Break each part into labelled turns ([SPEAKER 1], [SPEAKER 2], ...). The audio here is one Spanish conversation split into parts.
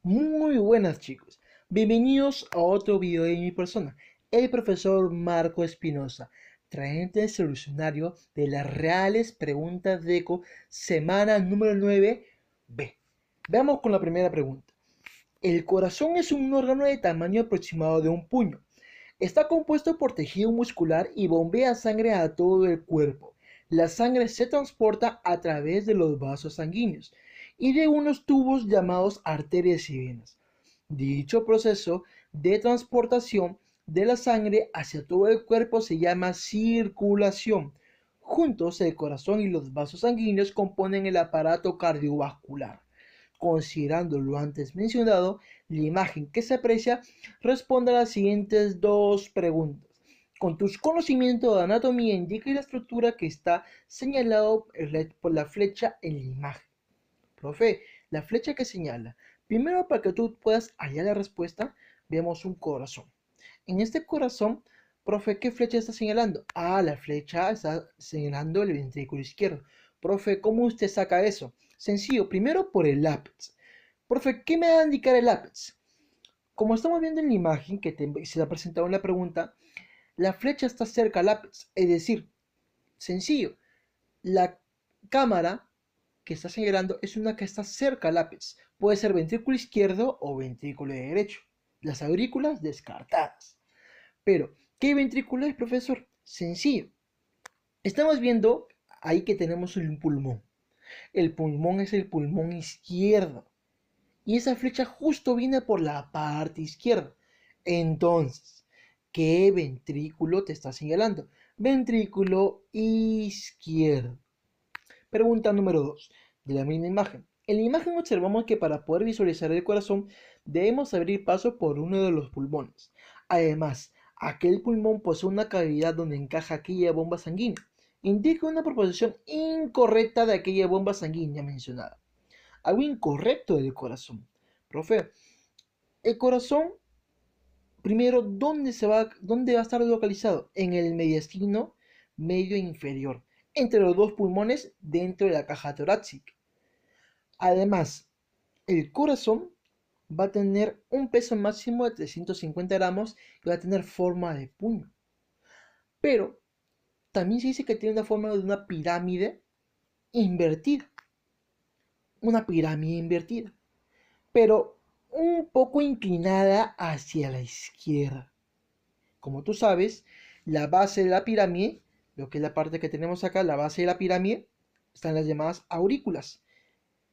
[SPEAKER 1] Muy buenas chicos, bienvenidos a otro video de mi persona, el profesor Marco Espinosa, trayente el solucionario de las reales preguntas de ECO, semana número 9B. Veamos con la primera pregunta. El corazón es un órgano de tamaño aproximado de un puño. Está compuesto por tejido muscular y bombea sangre a todo el cuerpo. La sangre se transporta a través de los vasos sanguíneos y de unos tubos llamados arterias y venas. Dicho proceso de transportación de la sangre hacia todo el cuerpo se llama circulación. Juntos, el corazón y los vasos sanguíneos componen el aparato cardiovascular. Considerando lo antes mencionado, la imagen que se aprecia responde a las siguientes dos preguntas. Con tus conocimientos de anatomía, indica la estructura que está señalado por la flecha en la imagen. Profe, la flecha que señala. Primero, para que tú puedas hallar la respuesta, vemos un corazón. En este corazón, profe, ¿qué flecha está señalando? Ah, la flecha está señalando el ventrículo izquierdo. Profe, ¿cómo usted saca eso? Sencillo, primero por el lápiz. Profe, ¿qué me va a indicar el lápiz? Como estamos viendo en la imagen que se ha presentado en la pregunta, la flecha está cerca al lápiz, es decir, sencillo, la cámara que está señalando es una que está cerca al lápiz. Puede ser ventrículo izquierdo o ventrículo derecho. Las aurículas descartadas. Pero, ¿qué ventrículo es, profesor? Sencillo. Estamos viendo ahí que tenemos un pulmón. El pulmón es el pulmón izquierdo. Y esa flecha justo viene por la parte izquierda. Entonces, ¿qué ventrículo te está señalando? Ventrículo izquierdo. Pregunta número 2. De la misma imagen. En la imagen observamos que para poder visualizar el corazón debemos abrir paso por uno de los pulmones. Además, aquel pulmón posee una cavidad donde encaja aquella bomba sanguínea. Indica una proposición incorrecta de aquella bomba sanguínea mencionada. Algo incorrecto del corazón. Profe, el corazón, primero, ¿dónde va a estar localizado? En el mediastino medio inferior, entre los dos pulmones dentro de la caja torácica. Además, el corazón va a tener un peso máximo de 350 gramos y va a tener forma de puño. Pero también se dice que tiene una forma de una pirámide invertida. Una pirámide invertida. Pero un poco inclinada hacia la izquierda. Como tú sabes, la base de la pirámide, lo que es la parte que tenemos acá, la base de la pirámide, están las llamadas aurículas.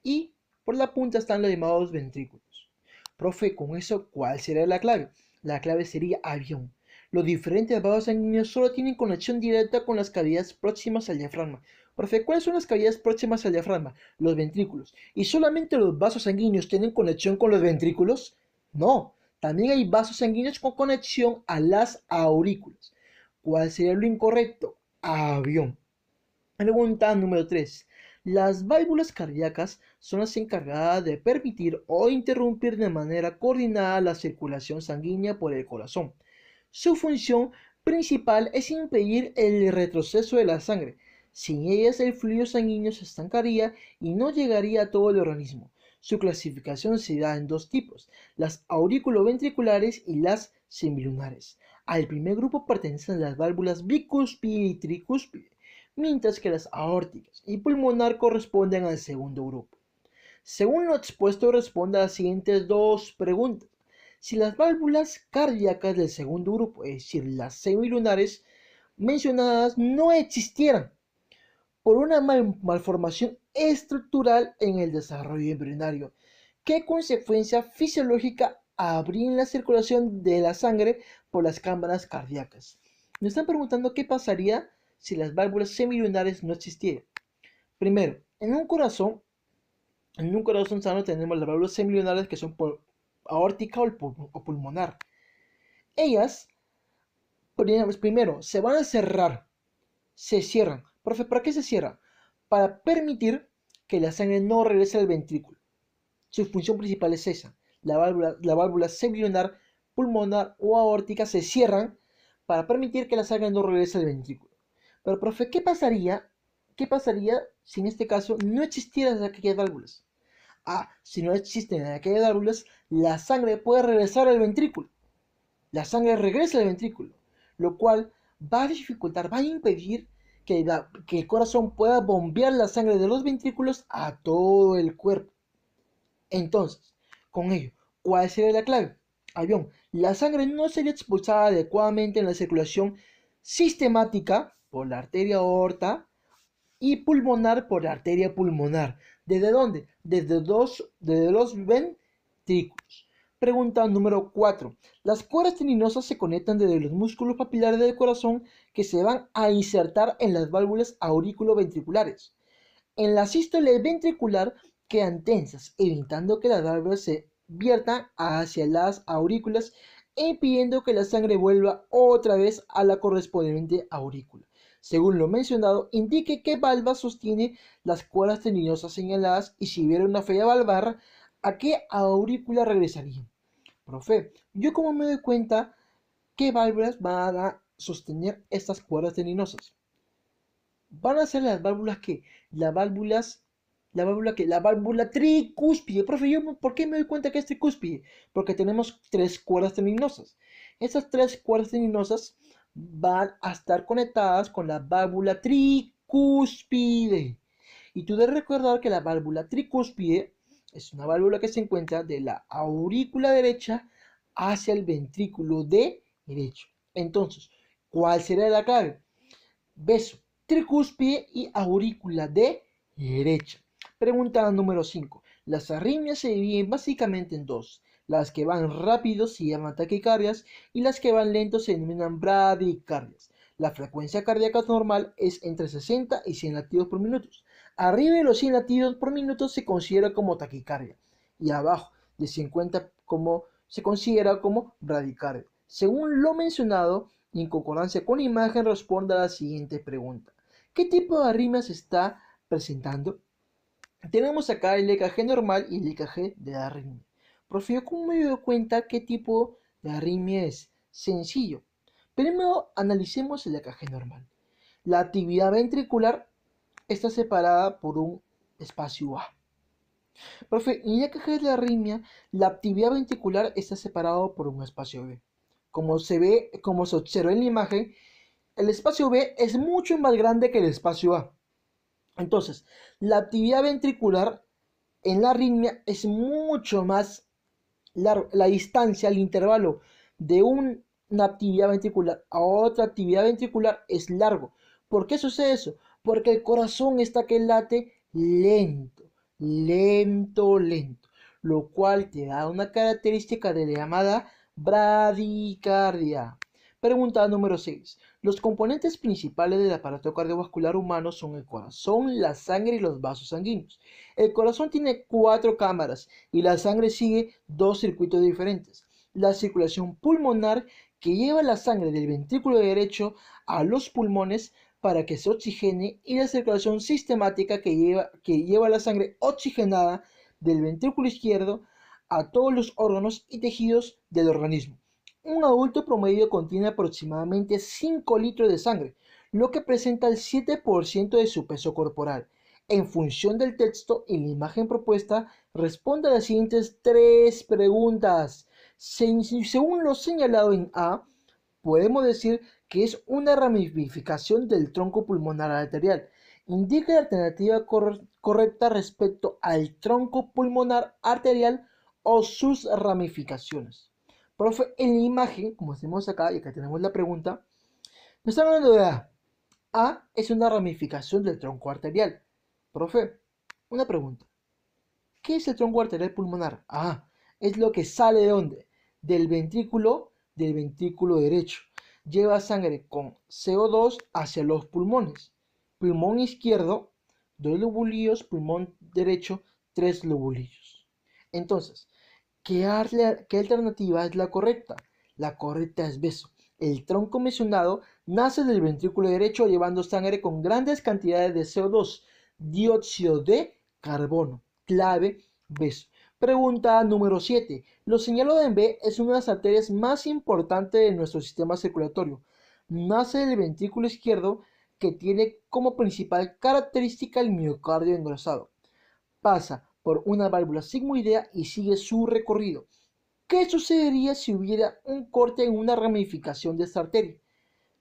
[SPEAKER 1] Y por la punta están los llamados ventrículos. Profe, con eso, ¿cuál será la clave? La clave sería avión. Los diferentes vasos sanguíneos solo tienen conexión directa con las cavidades próximas al diafragma. Profe, ¿cuáles son las cavidades próximas al diafragma? Los ventrículos. ¿Y solamente los vasos sanguíneos tienen conexión con los ventrículos? No, también hay vasos sanguíneos con conexión a las aurículas. ¿Cuál sería lo incorrecto? Avión. Pregunta número 3. Las válvulas cardíacas son las encargadas de permitir o interrumpir de manera coordinada la circulación sanguínea por el corazón. Su función principal es impedir el retroceso de la sangre. Sin ellas el fluido sanguíneo se estancaría y no llegaría a todo el organismo. Su clasificación se da en dos tipos, las auriculoventriculares y las semilunares. Al primer grupo pertenecen las válvulas bicúspide y tricúspide, mientras que las aórticas y pulmonar corresponden al segundo grupo. Según lo expuesto, responde a las siguientes dos preguntas. Si las válvulas cardíacas del segundo grupo, es decir, las semilunares mencionadas, no existieran por una malformación estructural en el desarrollo embrionario, ¿qué consecuencia fisiológica habría en la circulación de la sangre por las cámaras cardíacas? Nos están preguntando qué pasaría si las válvulas semilunares no existieran. Primero, en un corazón sano tenemos las válvulas semilunares que son por aórtica o pulmonar. Ellas, primero, se van a cerrar, se cierran. Profe, ¿para qué se cierran? Para permitir que la sangre no regrese al ventrículo. Su función principal es esa. La válvula semilunar, pulmonar o aórtica se cierran para permitir que la sangre no regrese al ventrículo. Pero, profe, ¿qué pasaría si en este caso no existieran aquellas válvulas? A. Si no existen aquellas válvulas, la sangre puede regresar al ventrículo. La sangre regresa al ventrículo, lo cual va a dificultar, va a impedir que el corazón pueda bombear la sangre de los ventrículos a todo el cuerpo. Entonces, con ello, ¿cuál sería la clave? Avión, la sangre no sería expulsada adecuadamente en la circulación sistemática por la arteria aorta y pulmonar por la arteria pulmonar. ¿Desde dónde? Desde los ventrículos. Pregunta número 4. Las cuerdas tendinosas se conectan desde los músculos papilares del corazón que se van a insertar en las válvulas auriculoventriculares. En la sístole ventricular quedan tensas, evitando que las válvulas se viertan hacia las aurículas e impidiendo que la sangre vuelva otra vez a la correspondiente aurícula. Según lo mencionado, indique qué valva sostiene las cuerdas tendinosas señaladas y si hubiera una falla valvar, ¿a qué aurícula regresarían? Profe, ¿yo cómo me doy cuenta qué válvulas van a sostener estas cuerdas tendinosas? Van a ser las válvulas que, la válvula tricúspide. Profe, ¿por qué me doy cuenta que es tricúspide? Porque tenemos tres cuerdas tendinosas. Esas tres cuerdas tendinosas van a estar conectadas con la válvula tricúspide. Y tú debes recordar que la válvula tricúspide es una válvula que se encuentra de la aurícula derecha hacia el ventrículo derecho. Entonces, ¿cuál será la clave? Beso, tricúspide y aurícula derecha. Pregunta número 5. Las arritmias se dividen básicamente en dos. Las que van rápido se llaman taquicardias y las que van lentos se denominan bradicardias. La frecuencia cardíaca normal es entre 60 y 100 latidos por minuto. Arriba de los 100 latidos por minuto se considera como taquicardia y abajo de 50 se considera como bradicardia. Según lo mencionado, y en concordancia con la imagen, responda a la siguiente pregunta. ¿Qué tipo de arritmia se está presentando? Tenemos acá el EKG normal y el EKG de la arritmia. Profe, ¿cómo me doy cuenta qué tipo de arritmia es? Sencillo. Primero analicemos el EKG normal. La actividad ventricular está separada por un espacio A. Profe, en el EKG de la arritmia, la actividad ventricular está separada por un espacio B. Como se observa en la imagen, el espacio B es mucho más grande que el espacio A. Entonces, la actividad ventricular en la arritmia es mucho más largo. La distancia, el intervalo de una actividad ventricular a otra actividad ventricular es largo. ¿Por qué sucede eso? Porque el corazón está que late lento, lento, lento, lo cual te da una característica de la llamada bradicardia. Pregunta número 6. Los componentes principales del aparato cardiovascular humano son el corazón, la sangre y los vasos sanguíneos. El corazón tiene 4 cámaras y la sangre sigue 2 circuitos diferentes. La circulación pulmonar que lleva la sangre del ventrículo derecho a los pulmones para que se oxigene y la circulación sistemática que lleva la sangre oxigenada del ventrículo izquierdo a todos los órganos y tejidos del organismo. Un adulto promedio contiene aproximadamente 5 litros de sangre, lo que representa el 7% de su peso corporal. En función del texto y la imagen propuesta, responde a las siguientes 3 preguntas. Según lo señalado en A, podemos decir que es una ramificación del tronco pulmonar arterial. Indica la alternativa correcta respecto al tronco pulmonar arterial o sus ramificaciones. Profe, en la imagen, como tenemos acá, y acá tenemos la pregunta, me está hablando de A. A es una ramificación del tronco arterial. Profe, una pregunta. ¿Qué es el tronco arterial pulmonar? Es lo que sale de dónde? Del ventrículo derecho. Lleva sangre con CO2 hacia los pulmones. Pulmón izquierdo, 2 lobulillos, pulmón derecho, 3 lobulillos. Entonces, ¿qué alternativa es la correcta? La correcta es beso. El tronco mencionado nace del ventrículo derecho llevando sangre con grandes cantidades de CO2, dióxido de carbono. Clave, beso. Pregunta número 7. Lo señalado en B es una de las arterias más importantes de nuestro sistema circulatorio. Nace del ventrículo izquierdo que tiene como principal característica el miocardio engrosado. Pasa por una válvula sigmoidea y sigue su recorrido. ¿Qué sucedería si hubiera un corte en una ramificación de esta arteria?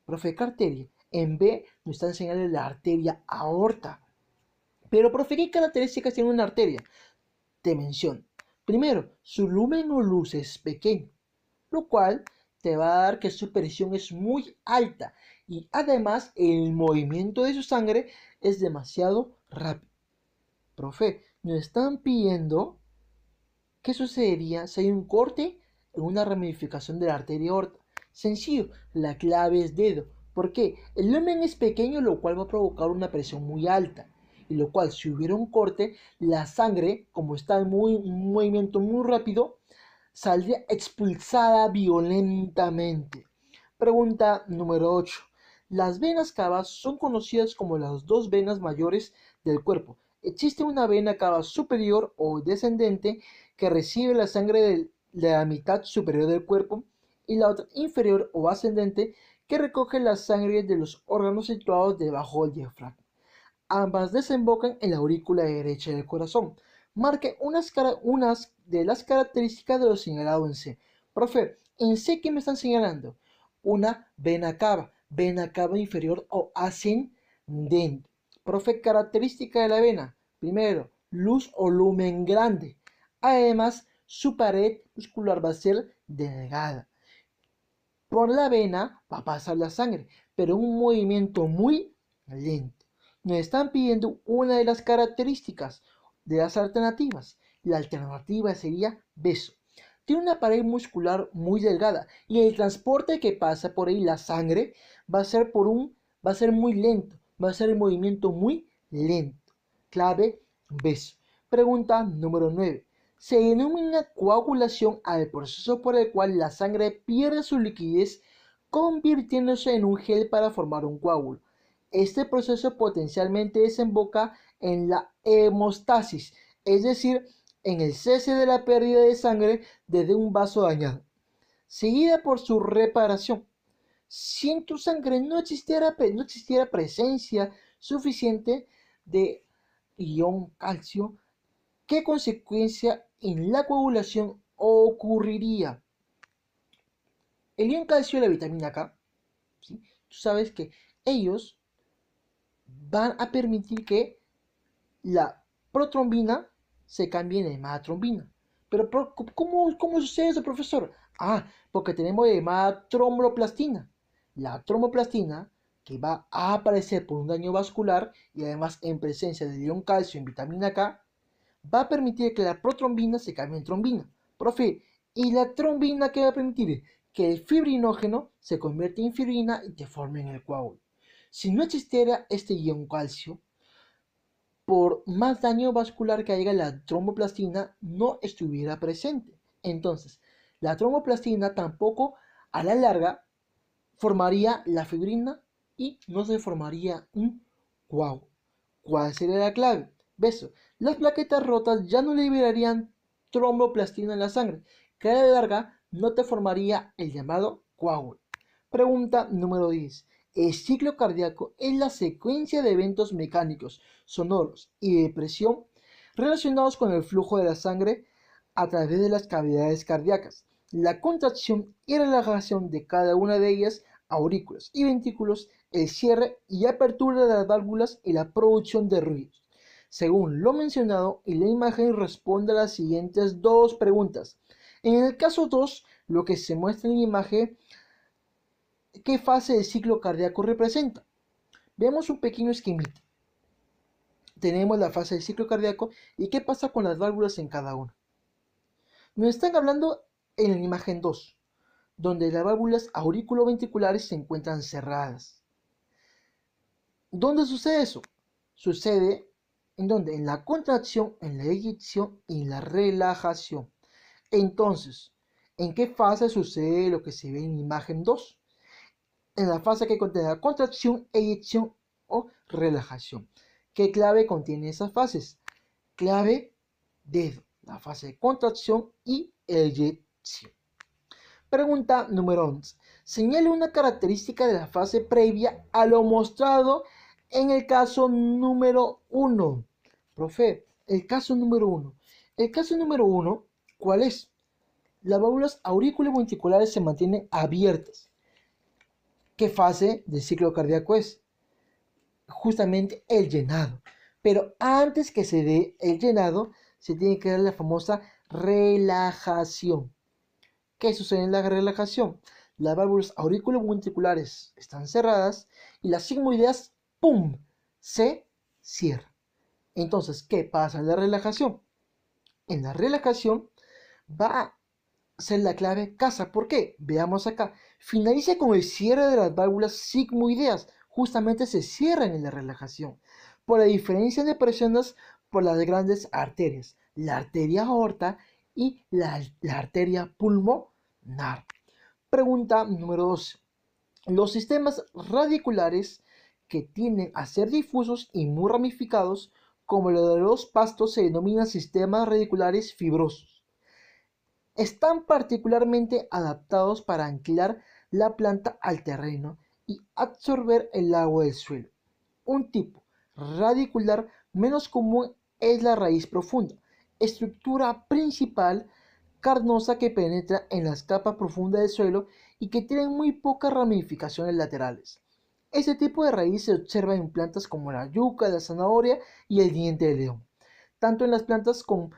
[SPEAKER 1] Profe, ¿qué arteria? En B nos está enseñando la arteria aorta. Pero, profe, ¿qué características tiene una arteria? Te menciono. Primero, su lumen o luz es pequeño, lo cual te va a dar que su presión es muy alta y además el movimiento de su sangre es demasiado rápido. Profe, nos están pidiendo qué sucedería si hay un corte en una ramificación de la arteria aorta. Sencillo, la clave es dedo. ¿Por qué? El lumen es pequeño, lo cual va a provocar una presión muy alta. Y lo cual, si hubiera un corte, la sangre, como está en un movimiento muy rápido, saldría expulsada violentamente. Pregunta número 8. Las venas cavas son conocidas como las dos venas mayores del cuerpo. Existe una vena cava superior o descendente que recibe la sangre de la mitad superior del cuerpo y la otra inferior o ascendente que recoge la sangre de los órganos situados debajo del diafragma. Ambas desembocan en la aurícula derecha del corazón. Marque unas de las características de lo señalado en C. Profe, en C, ¿qué me están señalando? Una vena cava inferior o ascendente. Profe, característica de la vena. Primero, luz o lumen grande. Además, su pared muscular va a ser delgada. Por la vena va a pasar la sangre, pero un movimiento muy lento. Nos están pidiendo una de las características de las alternativas. La alternativa sería beso. Tiene una pared muscular muy delgada y el transporte que pasa por ahí, la sangre, va a ser muy lento, va a ser el movimiento muy lento. Clave, beso. Pregunta número 9. Se denomina coagulación al proceso por el cual la sangre pierde su liquidez convirtiéndose en un gel para formar un coágulo. Este proceso potencialmente desemboca en la hemostasis, es decir, en el cese de la pérdida de sangre desde un vaso dañado, seguida por su reparación. Si en tu sangre no existiera presencia suficiente de ion calcio, ¿qué consecuencia en la coagulación ocurriría? El ion calcio y la vitamina K, ¿sí? Tú sabes que ellos van a permitir que la protrombina se cambie en hematrombina. Pero ¿cómo sucede eso, profesor? Porque tenemos llamada tromboplastina. La tromboplastina, que va a aparecer por un daño vascular y además en presencia de ion calcio en vitamina K, va a permitir que la protrombina se cambie en trombina. Profe, ¿y la trombina qué va a permitir? Que el fibrinógeno se convierta en fibrina y te forme en el coágulo. Si no existiera este ion calcio, por más daño vascular que haya, la tromboplastina no estuviera presente. Entonces, la tromboplastina tampoco a la larga formaría la fibrina y no se formaría un coágulo. ¿Cuál sería la clave? Beso. Las plaquetas rotas ya no liberarían tromboplastina en la sangre, que a la larga no te formaría el llamado coágulo. Pregunta número 10. El ciclo cardíaco es la secuencia de eventos mecánicos, sonoros y de presión relacionados con el flujo de la sangre a través de las cavidades cardíacas, la contracción y relajación de cada una de ellas, aurículas y ventrículos, el cierre y apertura de las válvulas y la producción de ruidos. Según lo mencionado, y la imagen responde a las siguientes dos preguntas. En el caso 2, lo que se muestra en la imagen, ¿qué fase del ciclo cardíaco representa? Veamos un pequeño esquemita. Tenemos la fase del ciclo cardíaco y qué pasa con las válvulas en cada una. Nos están hablando en la imagen 2, donde las válvulas auriculoventriculares se encuentran cerradas. ¿Dónde sucede eso? Sucede en donde en la contracción, en la eyección y en la relajación. Entonces, ¿en qué fase sucede lo que se ve en imagen 2? En la fase que contiene la contracción, eyección o relajación. ¿Qué clave contiene esas fases? Clave dedo, la fase de contracción y eyección. Pregunta número 11. Señale una característica de la fase previa a lo mostrado en el caso número 1. Profe, el caso número uno. El caso número uno, ¿cuál es? Las válvulas auriculoventriculares se mantienen abiertas. ¿Qué fase del ciclo cardíaco es? Justamente el llenado. Pero antes que se dé el llenado, se tiene que dar la famosa relajación. ¿Qué sucede en la relajación? Las válvulas auriculoventriculares están cerradas y las sigmoideas, ¡pum!, se cierran. Entonces, ¿qué pasa en la relajación? En la relajación va a ser la clave casa. ¿Por qué? Veamos acá. Finaliza con el cierre de las válvulas sigmoideas. Justamente se cierran en la relajación. Por la diferencia de presiones por las grandes arterias. La arteria aorta y la arteria pulmonar. Pregunta número 12. Los sistemas radiculares que tienden a ser difusos y muy ramificados, como los de los pastos, se denominan sistemas radiculares fibrosos. Están particularmente adaptados para anclar la planta al terreno y absorber el agua del suelo. Un tipo radicular menos común es la raíz profunda, estructura principal carnosa que penetra en las capas profundas del suelo y que tienen muy pocas ramificaciones laterales. Este tipo de raíz se observa en plantas como la yuca, la zanahoria y el diente de león. Tanto en las plantas con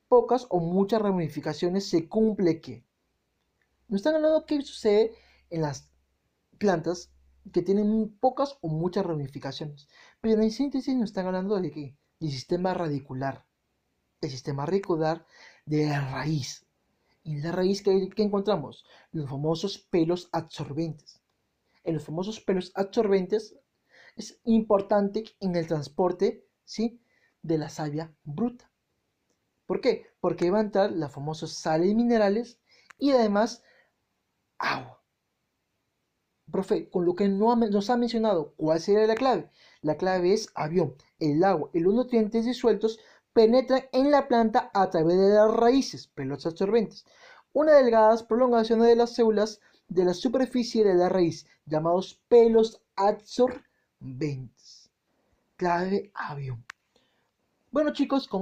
[SPEAKER 1] pocas o muchas ramificaciones se cumple que. Nos están hablando qué sucede en las plantas que tienen pocas o muchas ramificaciones. Pero en síntesis nos están hablando de qué? Del sistema radicular. El sistema radicular de la raíz. Y en la raíz que encontramos los famosos pelos absorbentes. En los famosos pelos absorbentes es importante en el transporte, ¿sí?, de la savia bruta. ¿Por qué? Porque va a entrar las famosas sales minerales y además agua. Profe, con lo que nos ha mencionado, ¿cuál sería la clave? La clave es avión. El agua y los nutrientes disueltos penetran en la planta a través de las raíces, pelos absorbentes. Una delgadas prolongaciones de las células de la superficie de la raíz, llamados pelos absorbentes. Clave avión. Bueno chicos, con